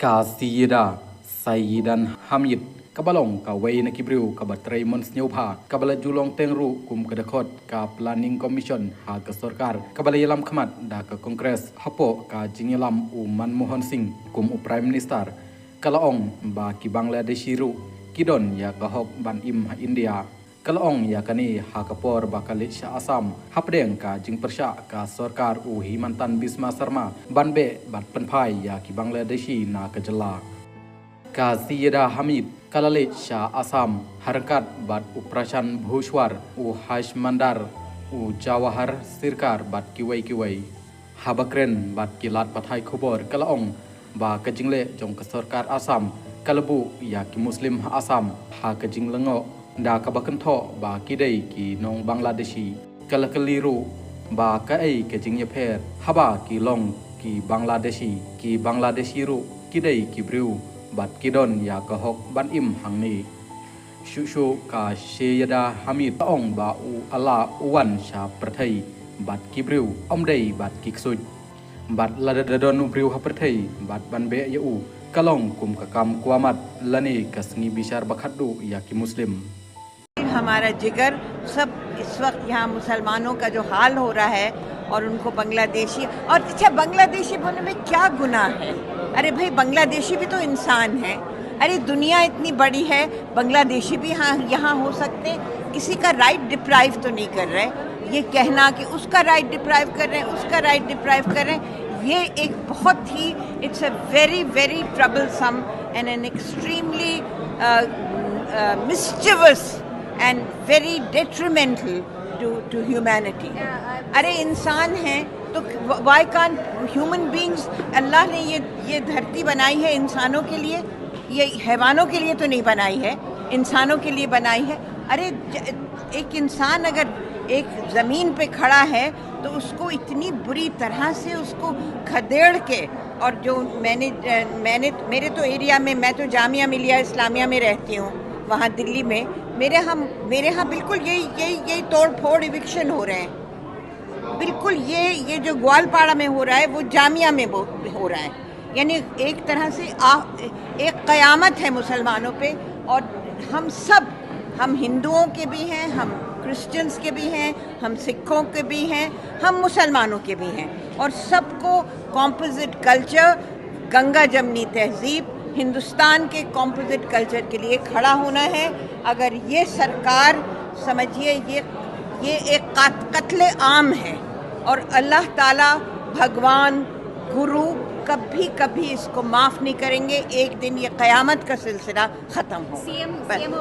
Kasida Saidan Hamid Kabalong Kawai Nakibriu Kabatray Monsnyobha Kabala Julong Tengru Kum Kadakot Ka Planning Commission Ha Kasorkar Kabala Yalam Khamat Da Ka Kongres Hapo Ka Jingilam U Manmohan Singh Kum U Prime Minister Kalaong Ba Ki Bangladeshiru Kidon Ya Kahok Ban Im Ha India Kalaong ya kani hakapor bakali Shah Assam hapdeng ka jing persya ka Sarkar u Himantan Bisma Sarma banbe bat penpai ya ki Bangladeshi na kejela ka Siyada Hamid kalale Shah Assam harkat bat Uprashan Bhushwar u Hash Mandar u Jawahar Sirkar bat kiwai habakren bat kilat pathai khobor kalaong ba kajingle jong ka Sarkar Assam kalabu ya ki Muslim Assam ha kajing lengo da kabakan tho ba kidai ki nong Bangladeshi kalakaliru ba ka ai ke jingya pher haba ki long ki Bangladeshiru kidai ki briu bat kidon ya ka hok ban im hangni shushu ka Siyada Hamid ong ba u ala uwan sha prathai bat ki briu omdei bat ki ksut bat ladadon briu ha prathai bat banbe ya u kalong kum ka kam kwamat lani kasngi bishar bakhaddu ya ki Muslim हमारा जिगर सब इस वक्त यहाँ मुसलमानों का जो हाल हो रहा है और उनको बांग्लादेशी और अच्छा बांग्लादेशी बोलने में क्या गुनाह है। अरे भाई बांग्लादेशी भी तो इंसान है। अरे दुनिया इतनी बड़ी है, बांग्लादेशी भी यहाँ हो सकते हैं। किसी का राइट डिप्राइव तो नहीं कर रहे। ये कहना कि उसका राइट डिप्राइव कर रहे हैं, उसका राइट डिप्राइव कर रहे हैं, ये एक बहुत ही it's a very very troublesome and an extremely mischievous and very detrimental to humanity. अरे इंसान हैं तो why can't human beings, अल्लाह ने ये धरती बनाई है इंसानों के लिए, ये हैवानों के लिए तो नहीं बनाई है, इंसानों के लिए बनाई है। अरे एक इंसान अगर एक ज़मीन पे खड़ा है तो उसको इतनी बुरी तरह से उसको खदेड़ के, और जो मैंने मेरे तो एरिया में, मैं तो जामिया मिलिया इस्लामिया में रहती हूँ वहाँ दिल्ली में, मेरे यहाँ बिल्कुल यही तोड़ फोड़ इविक्शन हो रहे हैं। बिल्कुल ये जो ग्वालपाड़ा में हो रहा है वो जामिया में हो रहा है। यानी एक तरह से एक क़यामत है मुसलमानों पे। और हम हिंदुओं के भी हैं, हम क्रिश्चियंस के भी हैं, हम सिखों के भी हैं, हम मुसलमानों के भी हैं, और सबको कॉम्पोजिट कल्चर, गंगा जमनी तहजीब, हिंदुस्तान के कॉम्पोजिट कल्चर के लिए खड़ा होना है। अगर ये सरकार, समझिए ये एक कत्ले आम है, और अल्लाह ताला, भगवान, गुरु कभी इसको माफ़ नहीं करेंगे। एक दिन ये क़यामत का सिलसिला ख़त्म होगा।